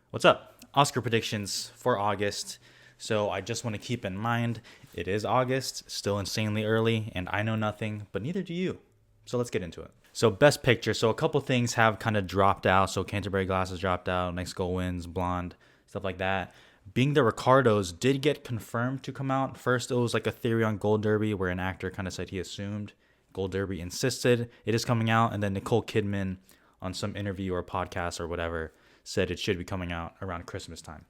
What's up? Oscar predictions for August. So I just want to keep in mind it is August, still insanely early, and I know nothing, but neither do you. So let's get into it. So best picture. So a couple things have kind of dropped out. So Canterbury Glass has dropped out, Next Goal Wins, Blonde, stuff like that. Being the Ricardos did get confirmed to come out. First, it was like a theory on Gold Derby where an actor kind of said he assumed. Gold Derby insisted it is coming out, and then Nicole Kidman on some interview or podcast or whatever said it should be coming out around Christmas time.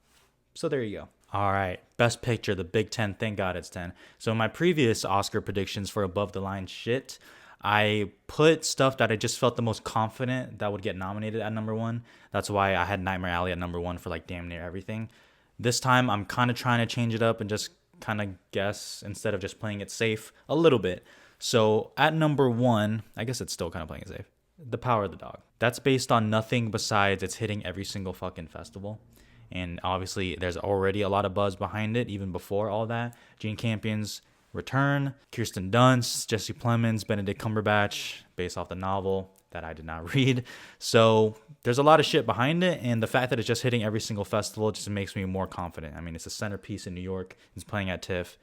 So there you go. All right, best picture, the Big 10. Thank God it's 10. So my previous Oscar predictions for above the line shit, I put stuff that I just felt the most confident that would get nominated at number one. That's why I had Nightmare Alley at number one for like damn near everything. This time I'm kind of trying to change it up and just kind of guess instead of just playing it safe a little bit. So at number one, I guess it's still kind of playing it safe. The Power of the Dog. That's based on nothing besides it's hitting every single fucking festival. And obviously, there's already a lot of buzz behind it, even before all that. Jane Campion's return, Kirsten Dunst, Jesse Plemons, Benedict Cumberbatch, based off the novel that I did not read. So there's a lot of shit behind it, and the fact that it's just hitting every single festival just makes me more confident. I mean, it's a centerpiece in New York. It's playing at TIFF.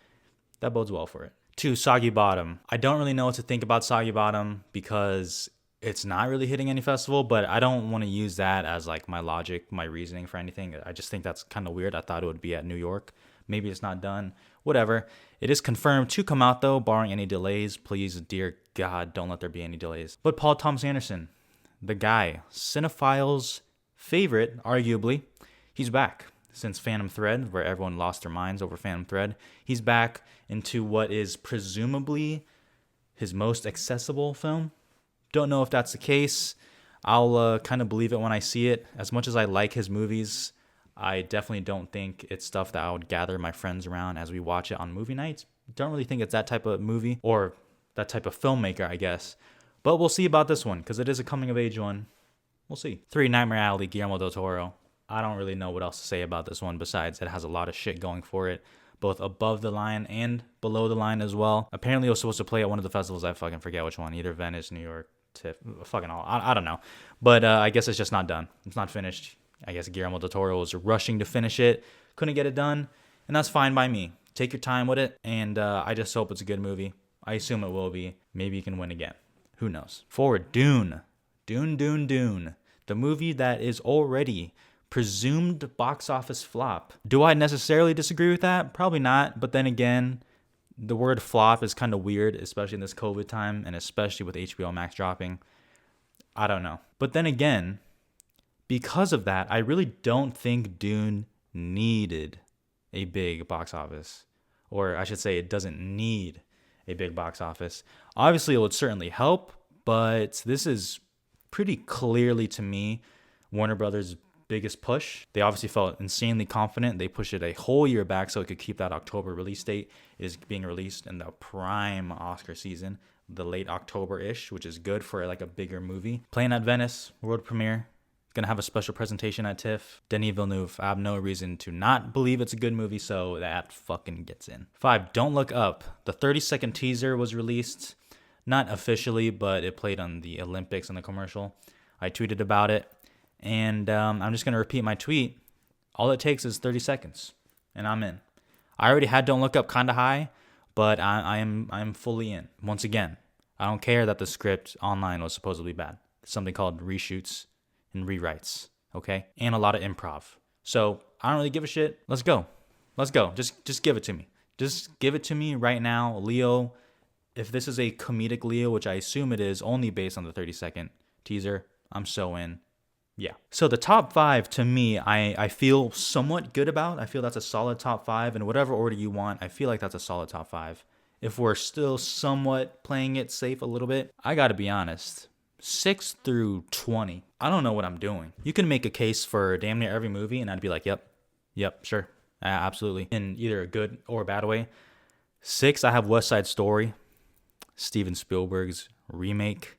That bodes well for it. Two, Soggy Bottom. I don't really know what to think about Soggy Bottom because it's not really hitting any festival, but I don't want to use that as like my logic, my reasoning for anything. I just think that's kind of weird. I thought it would be at New York. Maybe it's not done. Whatever. It is confirmed to come out though, barring any delays. Please, dear God, don't let there be any delays. But Paul Thomas Anderson, the guy, cinephiles' favorite, arguably, he's back since Phantom Thread, where everyone lost their minds over Phantom Thread. He's back into what is presumably his most accessible film. Don't know if that's the case. I'll kind of believe it when I see it. As much as I like his movies, I definitely don't think it's stuff that I would gather my friends around as we watch it on movie nights. Don't really think it's that type of movie or that type of filmmaker, I guess. But we'll see about this one because it is a coming of age one. We'll see. 3, Nightmare Alley, Guillermo del Toro. I don't really know what else to say about this one besides it has a lot of shit going for it, both above the line and below the line as well. Apparently it was supposed to play at one of the festivals. I fucking forget which one. Either Venice, New York, TIFF, fucking all. I don't know. But I guess it's just not done. It's not finished. I guess Guillermo del Toro was rushing to finish it. Couldn't get it done. And that's fine by me. Take your time with it. And I just hope it's a good movie. I assume it will be. Maybe you can win again. Who knows? Forward, Dune. Dune. The movie that is already presumed box office flop. Do I necessarily disagree with that? Probably not. But then again, the word flop is kind of weird, especially in this COVID time and especially with HBO Max dropping. I don't know. But then again, because of that, I really don't think Dune needed a big box office. Or I should say it doesn't need a big box office. Obviously, it would certainly help, but this is pretty clearly to me Warner Brothers' biggest push. They obviously felt insanely confident. They pushed it a whole year back so it could keep that October release date. It is being released in the prime Oscar season, the late October-ish, which is good for like a bigger movie. Playing at Venice, world premiere. Gonna have a special presentation at TIFF. Denis Villeneuve, I have no reason to not believe it's a good movie, so that fucking gets in. 5, Don't Look Up. The 30-second teaser was released. Not officially, but it played on the Olympics in the commercial. I tweeted about it. And I'm just going to repeat my tweet. All it takes is 30 seconds, and I'm in. I already had Don't Look Up kind of high, but I'm fully in. Once again, I don't care that the script online was supposedly bad. There's something called reshoots and rewrites, okay? And a lot of improv. So I don't really give a shit. Let's go. Just give it to me. Just give it to me right now. Leo, if this is a comedic Leo, which I assume it is, only based on the 30-second teaser, I'm so in. Yeah. So the top 5 to me, I feel somewhat good about. I feel that's a solid top 5. In whatever order you want, I feel like that's a solid top 5. If we're still somewhat playing it safe a little bit, I got to be honest. 6 through 20. I don't know what I'm doing. You can make a case for damn near every movie, and I'd be like, yep, sure. Absolutely. In either a good or a bad way. 6, I have West Side Story, Steven Spielberg's remake.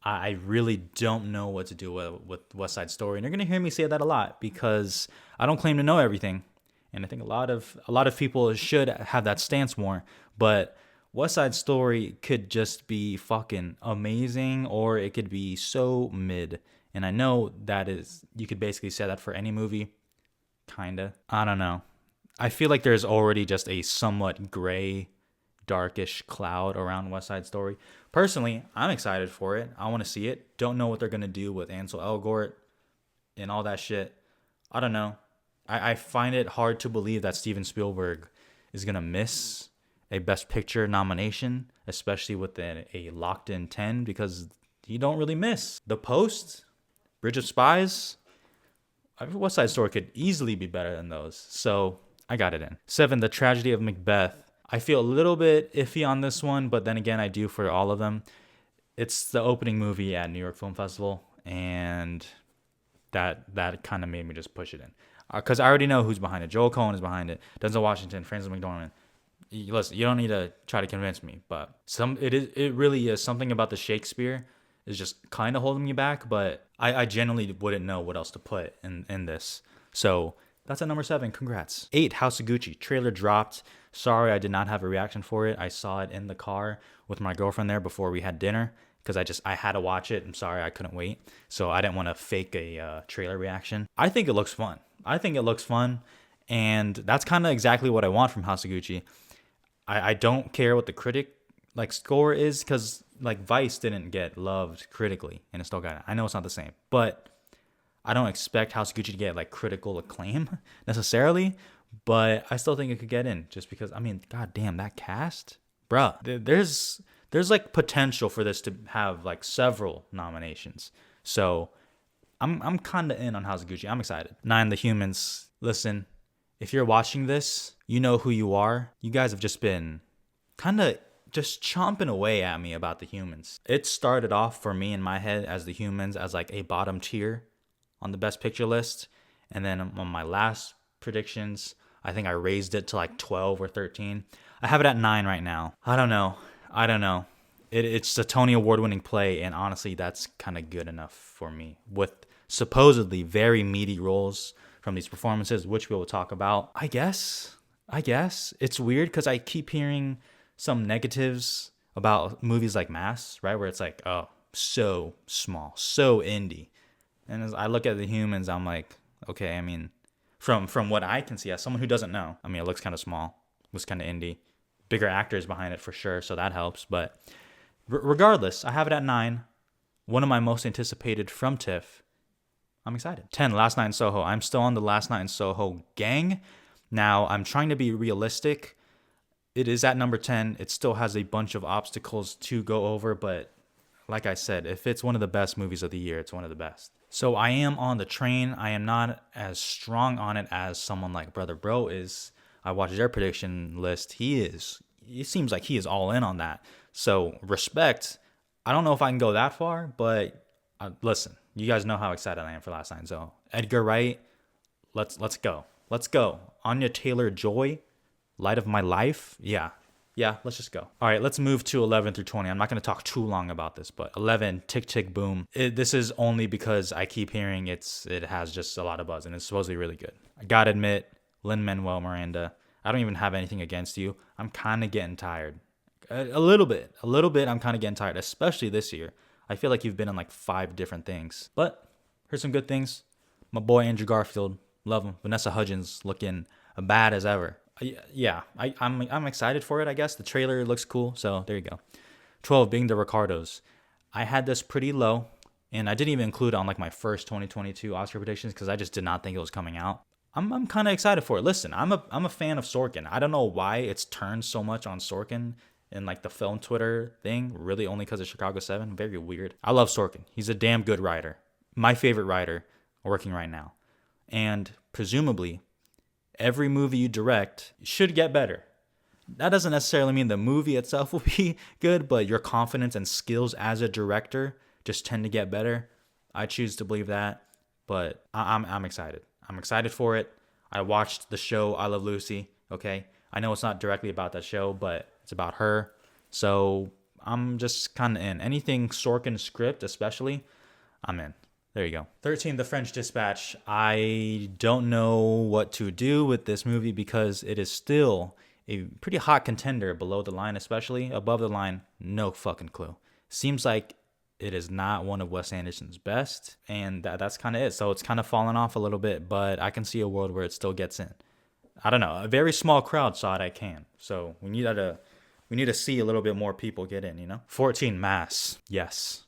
I really don't know what to do with West Side Story. And you're going to hear me say that a lot because I don't claim to know everything. And I think a lot of people should have that stance more. But West Side Story could just be fucking amazing or it could be so mid. And I know that is, you could basically say that for any movie. Kinda. I don't know. I feel like there's already just a somewhat gray, darkish cloud around West Side Story. Personally, I'm excited for it. I want to see it. Don't know what they're gonna do with Ansel Elgort and all that shit. I don't know. I find it hard to believe that Steven Spielberg is gonna miss a Best Picture nomination, especially with a locked in 10, because you don't really miss. The Post, Bridge of Spies, West Side Story could easily be better than those. So I got it in. 7, The Tragedy of Macbeth. I feel a little bit iffy on this one, but then again, I do for all of them. It's the opening movie at New York Film Festival, and that kind of made me just push it in. Because I already know who's behind it. Joel Cohen is behind it. Denzel Washington, Frances McDormand. Listen, you don't need to try to convince me, but it really is something about the Shakespeare is just kind of holding me back, but I genuinely wouldn't know what else to put in this. So that's at number 7. Congrats. 8, House of Gucci. Trailer dropped. Sorry, I did not have a reaction for it. I saw it in the car with my girlfriend there before we had dinner because I had to watch it. I'm sorry, I couldn't wait. So I didn't want to fake a trailer reaction. I think it looks fun. And that's kind of exactly what I want from House of Gucci. I don't care what the critic score is, because Vice didn't get loved critically and it still got it. I know it's not the same, but I don't expect House of Gucci to get critical acclaim necessarily, but I still think it could get in just because, I mean, god damn, that cast, bruh. There's potential for this to have several nominations. So I'm kind of in on House of Gucci. I'm excited. 9, The Humans. Listen, if you're watching this, you know who you are. You guys have just been kind of just chomping away at me about The Humans. It started off for me in my head as The Humans as a bottom tier on the Best Picture list. And then on my last predictions, I think I raised it to 12 or 13. I have it at 9 right now. I don't know. It's a Tony Award winning play, and honestly, that's kind of good enough for me. With supposedly very meaty roles from these performances, which we will talk about. I guess. It's weird because I keep hearing some negatives about movies like Mass, right? Where it's oh, so small, so indie. And as I look at The Humans, I'm okay, I mean, from what I can see, as someone who doesn't know, I mean, it looks kind of small, looks kind of indie. Bigger actors behind it for sure, so that helps. But regardless, I have it at 9. One of my most anticipated from TIFF. I'm excited. 10, Last Night in Soho. I'm still on the Last Night in Soho gang. Now, I'm trying to be realistic. It is at number 10. It still has a bunch of obstacles to go over, but like I said, if it's one of the best movies of the year, it's one of the best. So I am on the train. I am not as strong on it as someone like Brother Bro is. I watched their prediction list. It seems like he is all in on that. So respect. I don't know if I can go that far, but listen, you guys know how excited I am for Last Night. So Edgar Wright, let's go. Let's go. Anya Taylor-Joy, Light of My Life. Yeah, let's just go. All right, let's move to 11 through 20. I'm not going to talk too long about this, but 11, Tick, Tick, Boom. This is only because I keep hearing it has just a lot of buzz, and it's supposedly really good. I got to admit, Lin-Manuel Miranda, I don't even have anything against you. I'm kind of getting tired. A little bit. I'm kind of getting tired, especially this year. I feel like you've been in 5 different things. But here's some good things. My boy Andrew Garfield, love him. Vanessa Hudgens looking bad as ever. Yeah, I'm excited for it, I guess. The trailer looks cool, so there you go. 12, Being the Ricardos. I had this pretty low, and I didn't even include it on my first 2022 Oscar predictions because I just did not think it was coming out. I'm kind of excited for it. Listen, I'm a fan of Sorkin. I don't know why it's turned so much on Sorkin in the film Twitter thing, really only because of Chicago 7. Very weird. I love Sorkin. He's a damn good writer. My favorite writer working right now. And presumably, every movie you direct should get better. That doesn't necessarily mean the movie itself will be good, but your confidence and skills as a director just tend to get better. I choose to believe that, but I'm excited. I'm excited for it. I watched the show I Love Lucy, okay? I know it's not directly about that show, but it's about her. So I'm just kind of in. Anything Sorkin script especially, I'm in. There you go. 13, The French Dispatch. I don't know what to do with this movie because it is still a pretty hot contender below the line, especially above the line. No fucking clue. Seems like It is not one of Wes Anderson's best, and that's kind of it. So it's kind of fallen off a little bit, but I can see a world where it still gets in. I don't know. A very small crowd saw it. I can. So we need to see a little bit more people get in. 14 Mass. Yes.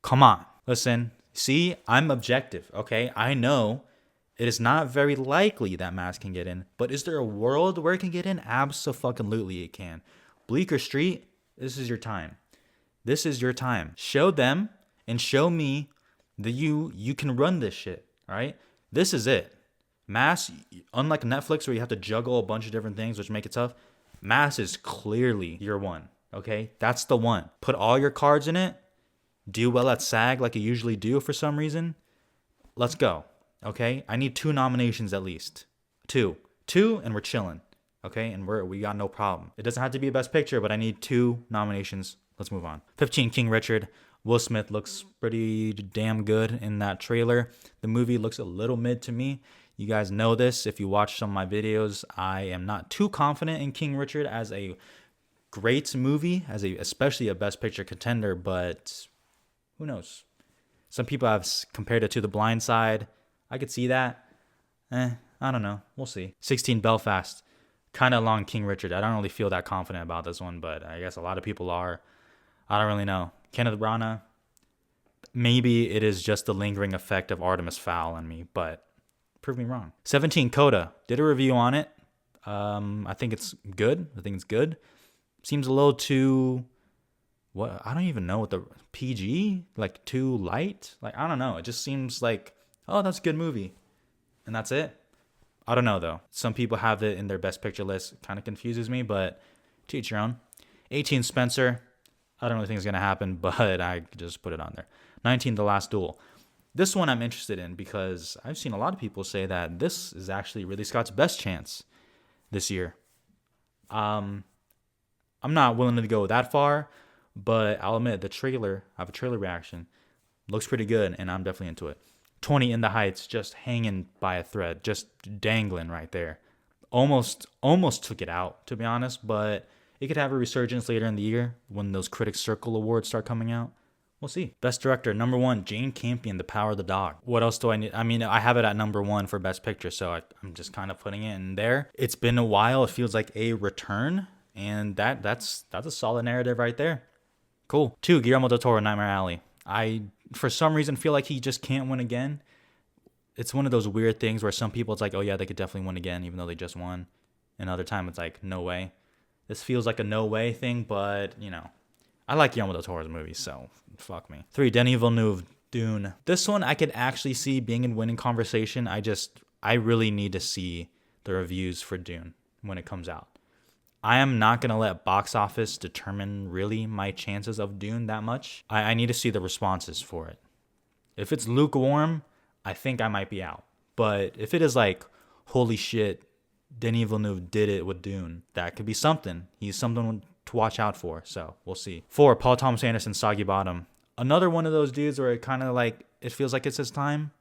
Come on. Listen. See, I'm objective. Okay, I know it is not very likely that Mass can get in, but is there a world where it can get in? Abso-fucking-lutely it can. Bleecker Street. This is your time. This is your time. Show them and show me that you can run this shit, all right? This is it. Mass, unlike Netflix where you have to juggle a bunch of different things which make it tough, Mass is clearly your one, okay? That's the one. Put all your cards in it. Do well at SAG like you usually do for some reason. Let's go, okay? I need 2 nominations at least. 2, and we're chilling, okay? And we got no problem. It doesn't have to be a Best Picture, but I need 2 nominations. Let's move on. 15, King Richard. Will Smith looks pretty damn good in that trailer. The movie looks a little mid to me. You guys know this. If you watch some of my videos, I am not too confident in King Richard as a great movie, especially a Best Picture contender, but who knows? Some people have compared it to The Blind Side. I could see that. I don't know. We'll see. 16, Belfast. Kind of along King Richard. I don't really feel that confident about this one, but I guess a lot of people are. I don't really know. Kenneth Branagh, maybe it is just the lingering effect of Artemis Fowl on me, but prove me wrong. 17, Coda. Did a review on it. I think it's good. Seems a little too, I don't even know what the PG, like too light. Like, I don't know. It just seems like, oh, that's a good movie. And that's it. I don't know, though. Some people have it in their Best Picture list. It kind of confuses me, but to each your own. 18, Spencer. I don't really think it's going to happen, but I just put it on there. 19, The Last Duel. This one I'm interested in because I've seen a lot of people say that this is actually Ridley Scott's best chance this year. I'm not willing to go that far, but I'll admit I have a trailer reaction. Looks pretty good, and I'm definitely into it. 20, In the Heights, just hanging by a thread, just dangling right there. Almost took it out, to be honest, but it could have a resurgence later in the year when those Critics Circle Awards start coming out. We'll see. Best Director, number 1, Jane Campion, The Power of the Dog. What else do I need? I mean, I have it at number 1 for Best Picture, so I'm just kind of putting it in there. It's been a while. It feels like a return, and that's a solid narrative right there. Cool. 2, Guillermo del Toro, Nightmare Alley. I, for some reason, feel like he just can't win again. It's one of those weird things where some people, it's like, oh yeah, they could definitely win again, even though they just won. And other time, it's like, no way. This feels like a no way thing, but, I like Guillermo del Toro's movies, so fuck me. 3, Denis Villeneuve, Dune. This one I could actually see being in winning conversation. I really need to see the reviews for Dune when it comes out. I am not going to let box office determine really my chances of Dune that much. I need to see the responses for it. If it's lukewarm, I think I might be out. But if it is like, holy shit, Denis Villeneuve did it with Dune, that could be something. He's something to watch out for, so we'll see. 4, Paul Thomas Anderson, Soggy Bottom. Another one of those dudes where it kind of like, it feels like it's his time.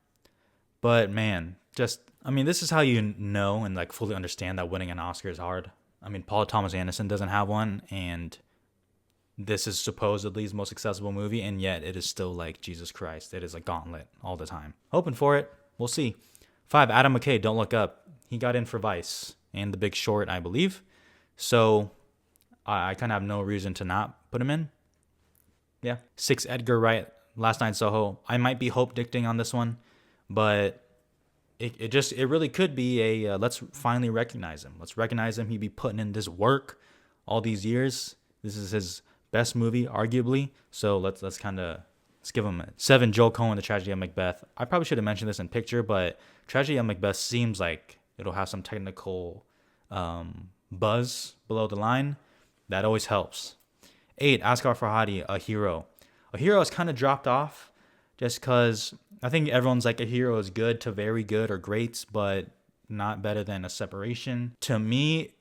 But man, this is how you know and like fully understand that winning an Oscar is hard. I mean, Paul Thomas Anderson doesn't have one, and this is supposedly his most accessible movie, and yet it is still like, Jesus Christ, it is a gauntlet all the time. Hoping for it. We'll see. 5, Adam McKay, Don't Look Up. He got in for Vice and The Big Short, I believe. So I kind of have no reason to not put him in. Yeah. 6, Edgar Wright, Last Night in Soho. I might be hope dicting on this one, but it really could be a let's finally recognize him. Let's recognize him. He'd be putting in this work all these years. This is his best movie, arguably. So let's give him it. 7, Joel Coen, The Tragedy of Macbeth. I probably should have mentioned this in picture, but Tragedy of Macbeth seems like it'll have some technical buzz below the line. That always helps. 8, Asghar Farhadi, A Hero. A Hero has kind of dropped off just because I think everyone's like, A Hero is good to very good or great, but not better than A Separation. To me,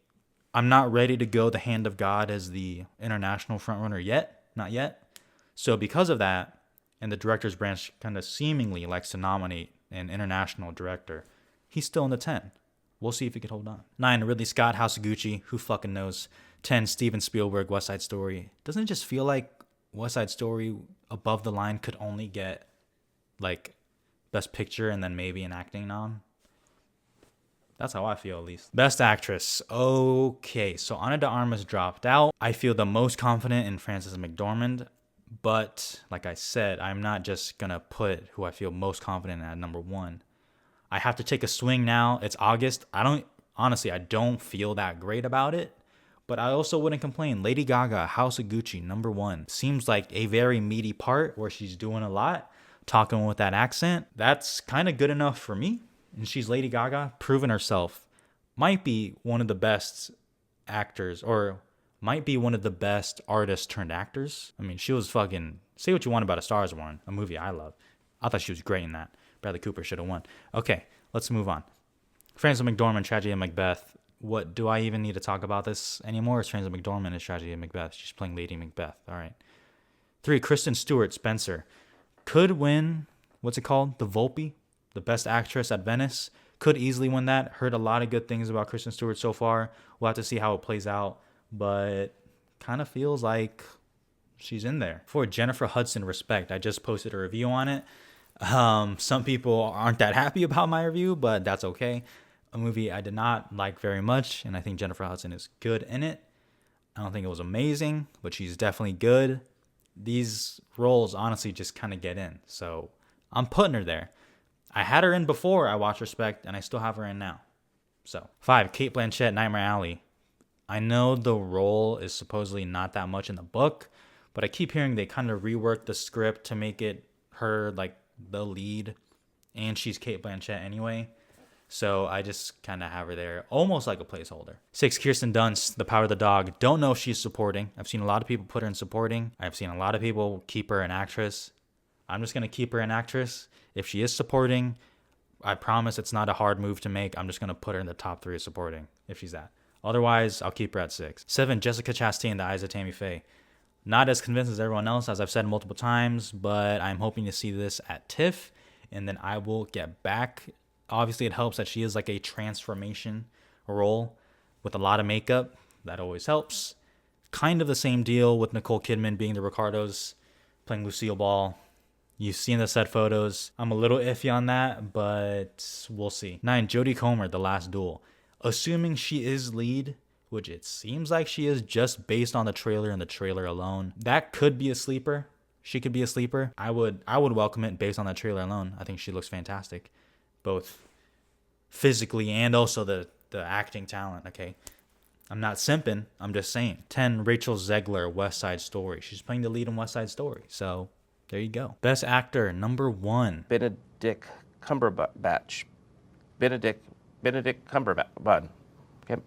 I'm not ready to go The Hand of God as the international frontrunner yet. Not yet. So because of that, and the director's branch kind of seemingly likes to nominate an international director, he's still in the 10. We'll see if he can hold on. 9, Ridley Scott, House of Gucci. Who fucking knows? 10, Steven Spielberg, West Side Story. Doesn't it just feel like West Side Story Above the Line could only get like Best Picture and then maybe an acting nom. That's how I feel, at least. Best Actress. Okay, so Ana de Armas dropped out. I feel the most confident in Frances McDormand, but like I said, I'm not just gonna put who I feel most confident in at number 1. I have to take a swing now. It's August. I don't feel that great about it, but I also wouldn't complain. Lady Gaga, House of Gucci, number 1. Seems like a very meaty part where she's doing a lot, talking with that accent. That's kind of good enough for me. And she's Lady Gaga, proven herself. Might be one of the best actors, or might be one of the best artists turned actors. I mean, she was fucking, say what you want about A Star Is Born, a movie I love. I thought she was great in that. Bradley Cooper should have won. Okay, let's move on. Frances McDormand, Tragedy of Macbeth. What, do I even need to talk about this anymore? It's Frances McDormand is Tragedy of Macbeth. She's playing Lady Macbeth. All right. 3, Kristen Stewart, Spencer. Could win, what's it called? The Volpe? The Best Actress at Venice. Could easily win that. Heard a lot of good things about Kristen Stewart so far. We'll have to see how it plays out. But kind of feels like she's in there. For Jennifer Hudson, Respect. I just posted a review on it. Some people aren't that happy about my review, but that's okay. A movie I did not like very much, and I think Jennifer Hudson is good in it. I don't think it was amazing, but she's definitely good. These roles honestly just kind of get in. So I'm putting her there. I had her in before I watched Respect, and I still have her in now. So 5, Cate Blanchett, Nightmare Alley. I know the role is supposedly not that much in the book, but I keep hearing they kind of reworked the script to make it her like the lead, and she's Cate Blanchett anyway. So I just kind of have her there, almost like a placeholder. 6, Kirsten Dunst, The Power of the Dog. Don't know if she's supporting. I've seen a lot of people put her in supporting. I've seen a lot of people keep her an actress. I'm just going to keep her an actress. If she is supporting, I promise it's not a hard move to make. I'm just going to put her in the top 3 of supporting, if she's that. Otherwise, I'll keep her at 6. 7, Jessica Chastain, The Eyes of Tammy Faye. Not as convinced as everyone else, as I've said multiple times, but I'm hoping to see this at TIFF, and then I will get back. Obviously, it helps that she is like a transformation role with a lot of makeup. That always helps. Kind of the same deal with Nicole Kidman being the Ricardos, playing Lucille Ball. You've seen the set photos. I'm a little iffy on that, but we'll see. 9, Jodie Comer, The Last Duel. Assuming she is lead, which it seems like she is just based on the trailer and the trailer alone, that could be a sleeper. She could be a sleeper. I would welcome it based on that trailer alone. I think she looks fantastic, both physically and also the acting talent, okay? I'm not simping. I'm just saying. 10, Rachel Zegler, West Side Story. She's playing the lead in West Side Story, so there you go. Best Actor, number 1. Benedict Cumberbatch. Benedict Cumberbatch. Okay.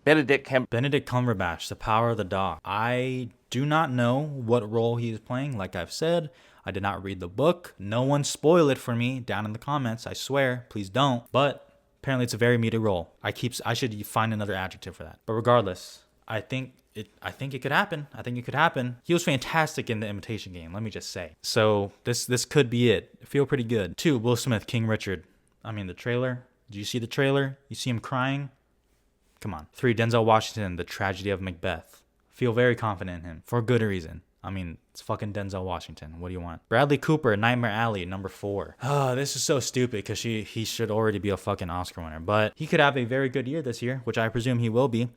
Benedict Cumberbatch, The Power of the Dog. I do not know what role he is playing. Like I've said, I did not read the book. No one spoil it for me down in the comments. I swear, please don't. But apparently it's a very meaty role. I should find another adjective for that. But regardless, I think it could happen. I think it could happen. He was fantastic in The Imitation Game, let me just say. So this could be it. I feel pretty good. 2, Will Smith, King Richard. I mean, the trailer. Do you see the trailer? You see him crying? Come on. 3, Denzel Washington, The Tragedy of Macbeth. Feel very confident in him for good reason. I mean, it's fucking Denzel Washington. What do you want? Bradley Cooper, Nightmare Alley, number 4. Oh, this is so stupid because he should already be a fucking Oscar winner. But he could have a very good year this year, which I presume he will be,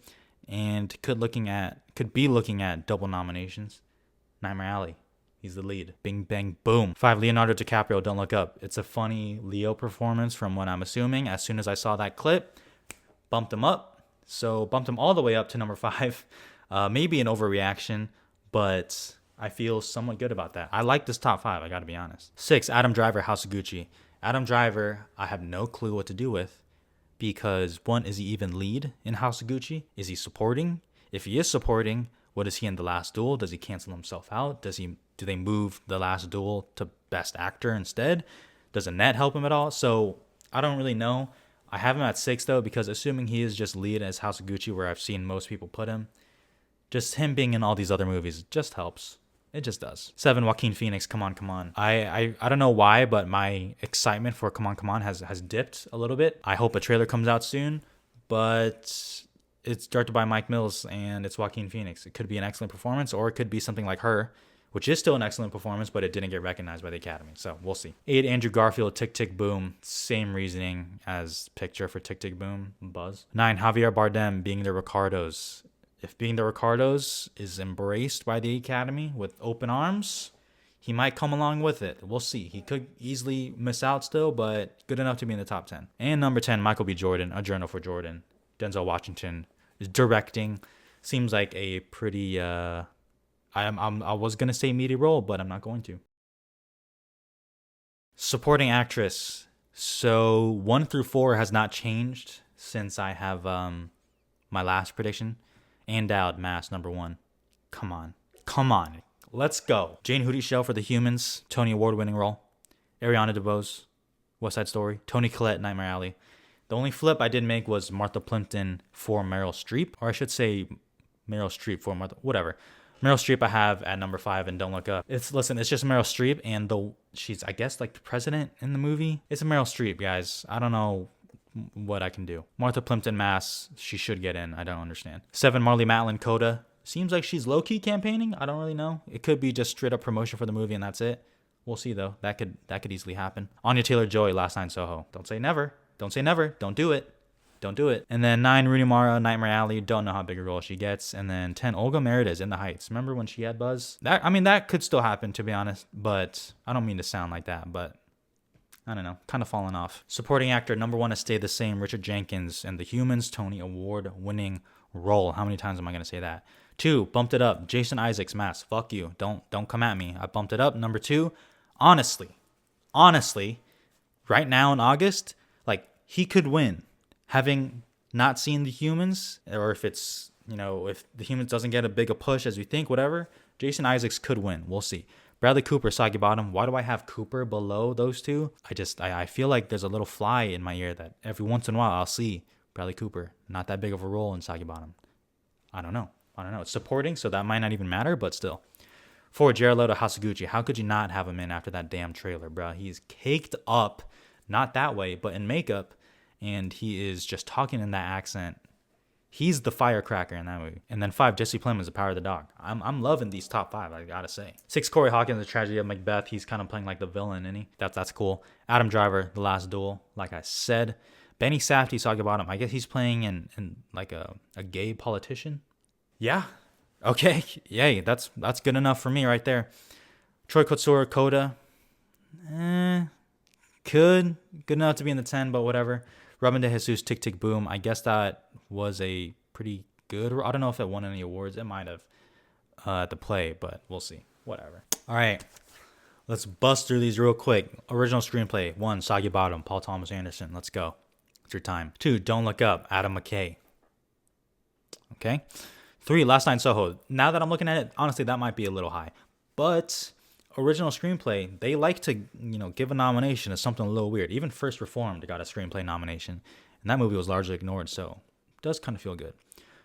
and could be looking at double nominations. Nightmare Alley. He's the lead. Bing, bang, boom. 5, Leonardo DiCaprio, Don't Look Up. It's a funny Leo performance from what I'm assuming. As soon as I saw that clip, bumped him up. So bumped him all the way up to number 5. Maybe an overreaction, but I feel somewhat good about that. I like this top 5, I gotta be honest. 6, Adam Driver, House of Gucci. Adam Driver, I have no clue what to do with, because 1, is he even lead in House of Gucci? Is he supporting? If he is supporting, what is he in The Last Duel? Does he cancel himself out? Do they move The Last Duel to Best Actor instead? Does Annette help him at all? So I don't really know. I have him at 6 though, because assuming he is just lead as House of Gucci, where I've seen most people put him, just him being in all these other movies just helps. It just does. 7, Joaquin Phoenix, Come On, Come On. I don't know why, but my excitement for Come On, Come On has dipped a little bit. I hope a trailer comes out soon, but it's directed by Mike Mills and it's Joaquin Phoenix. It could be an excellent performance, or it could be something like Her, which is still an excellent performance, but it didn't get recognized by the Academy. So we'll see. 8, Andrew Garfield, Tick, Tick, Boom. Same reasoning as picture for Tick, Tick, Boom, Buzz. 9, Javier Bardem, Being the Ricardos. If Being the Ricardos is embraced by the Academy with open arms, he might come along with it. We'll see. He could easily miss out still, but good enough to be in the top 10. And number 10, Michael B. Jordan, A Journal for Jordan. Denzel Washington is directing. Seems like a pretty, I was going to say meaty role, but I'm not going to. Supporting actress. So 1 through 4 has not changed since I have my last prediction. Ann Dowd, Mass, number 1. Come on. Let's go. Jane Houdyshell for The Humans, Tony Award-winning role. Ariana DeBose, West Side Story. Toni Collette, Nightmare Alley. The only flip I did make was Martha Plimpton for Meryl Streep. Or I should say Meryl Streep for Martha, whatever. Meryl Streep I have at number 5 and Don't Look Up. It's just Meryl Streep, and she's, I guess, like the president in the movie. It's a Meryl Streep, guys. I don't know what I can do. Martha Plimpton, Mass, she should get in. I don't understand. 7, Marlee Matlin, Coda. Seems like she's low-key campaigning. I don't really know. It could be just straight up promotion for the movie and that's it. We'll see though. That could easily happen. Anya Taylor-Joy, Last Night in Soho. Don't say never. Don't say never. Don't do it. And then 9, Rooney Mara, Nightmare Alley. Don't know how big a role she gets. And then 10, Olga Merediz, In the Heights. Remember when she had buzz? That could still happen, to be honest. But I don't mean to sound like that. But I don't know. Kind of falling off. Supporting actor, number 1 has stayed the same. Richard Jenkins and The Humans, Tony Award-winning role. How many times am I going to say that? 2, bumped it up. Jason Isaacs, Mass. Fuck you. Don't come at me. I bumped it up. Number 2, honestly, right now in August, like, he could win. Having not seen The Humans, or if it's, if The Humans doesn't get a big a push as we think, whatever, Jason Isaacs could win. We'll see. Bradley Cooper, Soggy Bottom. Why do I have Cooper below those two? I feel like there's a little fly in my ear that every once in a while I'll see Bradley Cooper. Not that big of a role in Soggy Bottom. I don't know. It's supporting, so that might not even matter, but still. 4, Jared Leto, House of Gucci. How could you not have him in after that damn trailer, bro? He's caked up, not that way, but in makeup, and he is just talking in that accent. He's the firecracker in that movie. And then 5, Jesse Plemons, The Power of the Dog. I'm loving these top 5, I gotta say. 6, Corey Hawkins, The Tragedy of Macbeth. He's kind of playing like the villain, isn't he? That's cool. Adam Driver, The Last Duel. Like I said. Benny Safdie, Soggy Bottom. I guess he's playing in like a gay politician. Yeah. Okay. Yay. That's good enough for me right there. Troy Kotsur, Coda. Good enough to be in the 10, but whatever. Robin De Jesus, Tick, Tick, Boom. I guess that was a pretty good. I don't know if it won any awards. It might have at the play, but we'll see. Whatever. All right. Let's bust through these real quick. Original screenplay. 1, Soggy Bottom, Paul Thomas Anderson. Let's go. It's your time. 2, Don't Look Up, Adam McKay. Okay. 3, Last Night in Soho. Now that I'm looking at it, honestly, that might be a little high. But original screenplay, they like to, give a nomination to something a little weird. Even First Reformed got a screenplay nomination, and that movie was largely ignored, so it does kind of feel good.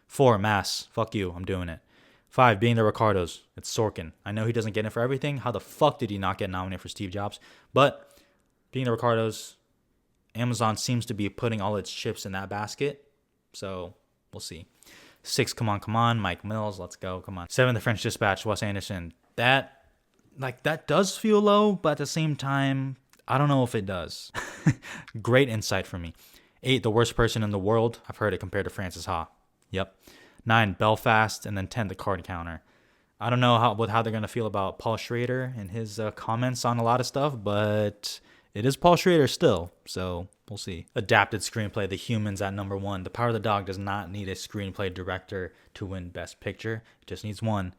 4, Mass. Fuck you. I'm doing it. 5, Being the Ricardos. It's Sorkin. I know he doesn't get in for everything. How the fuck did he not get nominated for Steve Jobs? But Being the Ricardos, Amazon seems to be putting all its chips in that basket, so we'll see. 6, Come On, Mike Mills, let's go, come on. 7, The French Dispatch, Wes Anderson. That does feel low, but at the same time, I don't know if it does. Great insight from me. 8, The Worst Person in the World. I've heard it compared to Francis Ha. Yep. 9, Belfast, and then 10, The Card Counter. I don't know how they're going to feel about Paul Schrader and his comments on a lot of stuff, but it is Paul Schrader still, so we'll see. Adapted screenplay, The Humans at number 1. The Power of the Dog does not need a screenplay director to win Best Picture. It just needs one.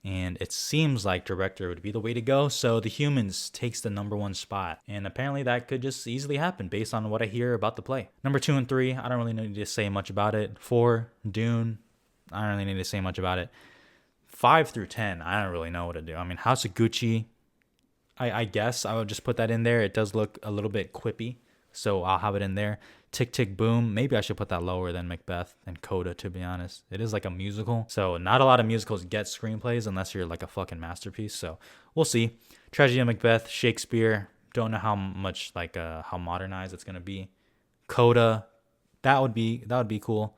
And it seems like director would be the way to go. So The Humans takes the number 1 spot. And apparently that could just easily happen based on what I hear about the play. Number 2 and 3, I don't really need to say much about it. 4, Dune. I don't really need to say much about it. 5 through 10, I don't really know what to do. I mean, House of Gucci, I guess I would just put that in there. It does look a little bit quippy, so I'll have it in there. Tick, Tick, Boom. Maybe I should put that lower than Macbeth and Coda, to be honest. It is like a musical, so not a lot of musicals get screenplays unless you're like a fucking masterpiece, so we'll see. Tragedy of Macbeth, Shakespeare. Don't know how much, like, how modernized it's going to be. Coda, that would be cool.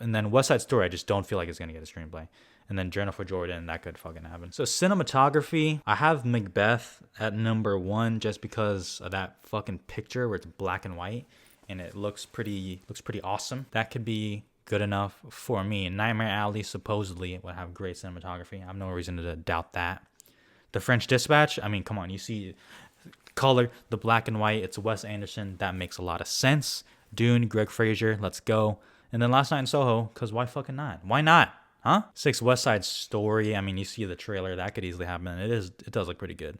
And then West Side Story, I just don't feel like it's going to get a screenplay. And then Jennifer Jordan, that could fucking happen. So cinematography, I have Macbeth at number 1 just because of that fucking picture where it's black and white and it looks pretty awesome. That could be good enough for me. Nightmare Alley supposedly would have great cinematography. I have no reason to doubt that. The French Dispatch, I mean, come on, you see color, the black and white, it's Wes Anderson. That makes a lot of sense. Dune, Greg Fraser, let's go. And then Last Night in Soho, because why fucking not? Why not? Huh? 6, West Side Story. I mean, you see the trailer. That could easily happen. It does look pretty good.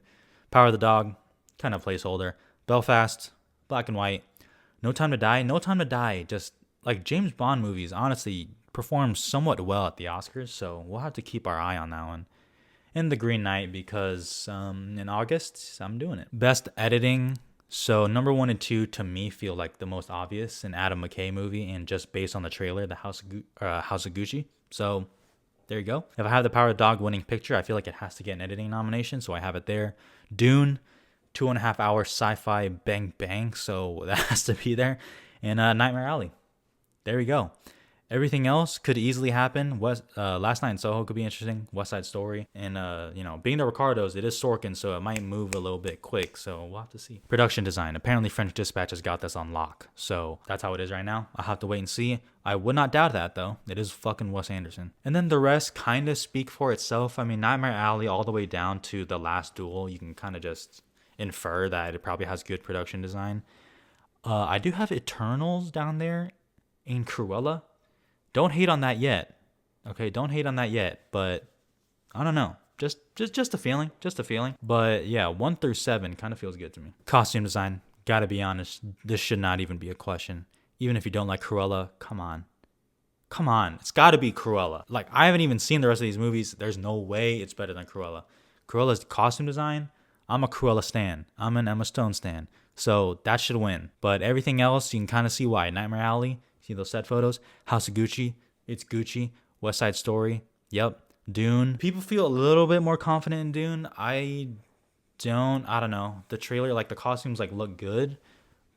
Power of the Dog, kind of placeholder. Belfast, black and white. No Time to Die. No Time to Die, just like James Bond movies, honestly, performed somewhat well at the Oscars. So we'll have to keep our eye on that one. And The Green Knight, because in August, I'm doing it. Best editing. So number 1 and 2 to me feel like the most obvious, an Adam McKay movie, and just based on the trailer, The House of Gucci. So there you go. If I have the Power of the Dog winning picture, I feel like it has to get an editing nomination, so I have it there. Dune, 2.5 hour sci-fi bang bang, so that has to be there. And Nightmare Alley. There we go. Everything else could easily happen. Last Night in Soho could be interesting. West Side Story. And, being the Ricardos, it is Sorkin, so it might move a little bit quick. So we'll have to see. Production design. Apparently French Dispatch has got this on lock. So that's how it is right now. I'll have to wait and see. I would not doubt that, though. It is fucking Wes Anderson. And then the rest kind of speak for itself. I mean, Nightmare Alley all the way down to The Last Duel. You can kind of just infer that it probably has good production design. I do have Eternals down there in Cruella. Don't hate on that yet. Okay, don't hate on that yet. But I don't know. Just a feeling. Just a feeling. But yeah, 1 through 7 kind of feels good to me. Costume design. Gotta be honest. This should not even be a question. Even if you don't like Cruella, come on. Come on. It's gotta be Cruella. Like, I haven't even seen the rest of these movies. There's no way it's better than Cruella. Cruella's costume design, I'm a Cruella stan. I'm an Emma Stone stan. So that should win. But everything else, you can kind of see why. Nightmare Alley. See those set photos? House of Gucci. It's Gucci. West Side Story. Yep. Dune. People feel a little bit more confident in Dune. I don't know. The trailer, like the costumes look good,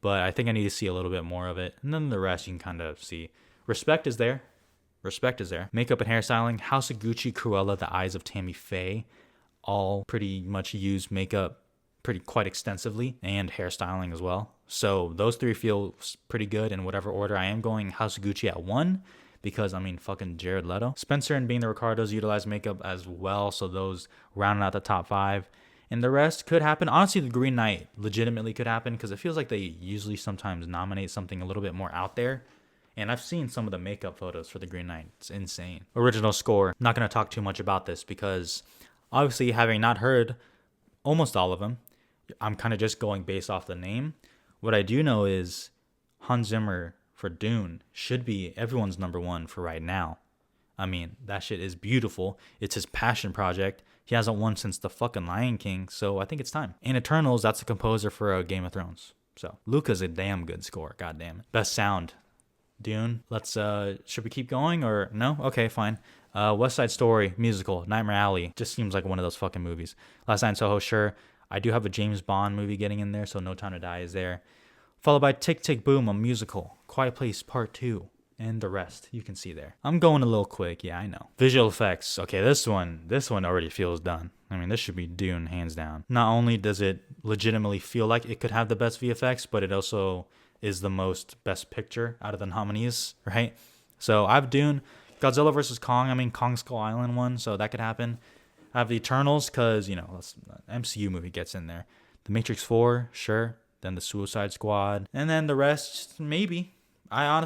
but I think I need to see a little bit more of it. And then the rest you can kind of see. Respect is there. Respect is there. Makeup and hairstyling. House of Gucci, Cruella, The Eyes of Tammy Faye. All pretty much use makeup quite extensively, and hairstyling as well. So those 3 feel pretty good in whatever order. I am going House of Gucci at 1 because, I mean, fucking Jared Leto. Spencer and Being the Ricardos utilize makeup as well, so those round out the top 5. And the rest could happen. Honestly, The Green Knight legitimately could happen because it feels like they usually sometimes nominate something a little bit more out there. And I've seen some of the makeup photos for The Green Knight. It's insane. Original score. Not going to talk too much about this because obviously having not heard almost all of them, I'm kind of just going based off the name. What I do know is Hans Zimmer for Dune should be everyone's number 1 for right now. I mean, that shit is beautiful. It's his passion project. He hasn't won since the fucking Lion King, so I think it's time. And Eternals, that's a composer for Game of Thrones. So Luca's a damn good score. God damn it. Best sound. Dune. Let's should we keep going or no? Okay, fine. West Side Story, musical, Nightmare Alley. Just seems like one of those fucking movies. Last Night in Soho, sure. I do have a James Bond movie getting in there, so No Time to Die is there. Followed by Tick Tick Boom, a musical. Quiet Place Part 2. And the rest, you can see there. I'm going a little quick, yeah, I know. Visual effects. Okay, this one already feels done. I mean, this should be Dune, hands down. Not only does it legitimately feel like it could have the best VFX, but it also is the most best picture out of the nominees, right? So I have Dune. Godzilla vs. Kong, I mean, Kong Skull Island one, so that could happen. I have the Eternals, because, MCU movie gets in there. The Matrix 4, sure. Then the Suicide Squad. And then the rest, maybe. I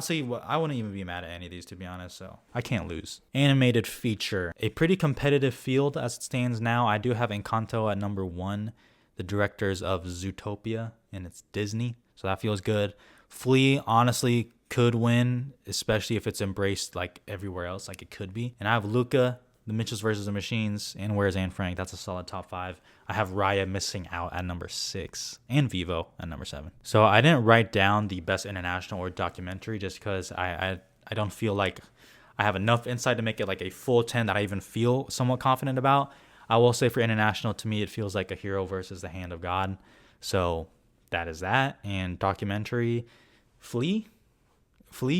wouldn't even be mad at any of these, to be honest, so I can't lose. Animated feature. A pretty competitive field as it stands now. I do have Encanto at number 1. The directors of Zootopia, and it's Disney, so that feels good. Flea, honestly, could win, especially if it's embraced like everywhere else, like it could be. And I have Luca, The Mitchells vs. the Machines, and Where's Anne Frank. That's a solid top 5. I have Raya missing out at number 6, and Vivo at number 7. So I didn't write down the best international or documentary just because I don't feel like I have enough insight to make it like a full 10 that I even feel somewhat confident about. I will say for international, to me, it feels like A Hero versus the Hand of God. So that is that. And documentary, Flea,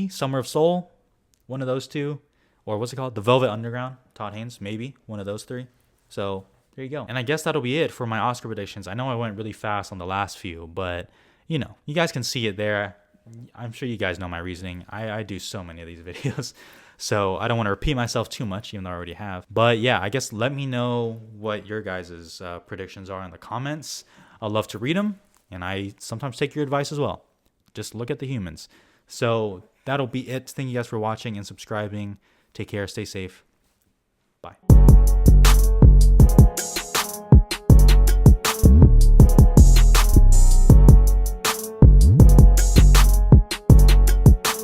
Summer of Soul, one of those two. Or what's it called? The Velvet Underground. Todd Haynes, maybe one of those three. So there you go. And I guess that'll be it for my Oscar predictions. I know I went really fast on the last few, but you guys can see it there. I'm sure you guys know my reasoning. I do so many of these videos. So I don't want to repeat myself too much, even though I already have. But yeah, I guess let me know what your guys' predictions are in the comments. I'd love to read them. And I sometimes take your advice as well. Just look at the humans. So that'll be it. Thank you guys for watching and subscribing. Take care. Stay safe.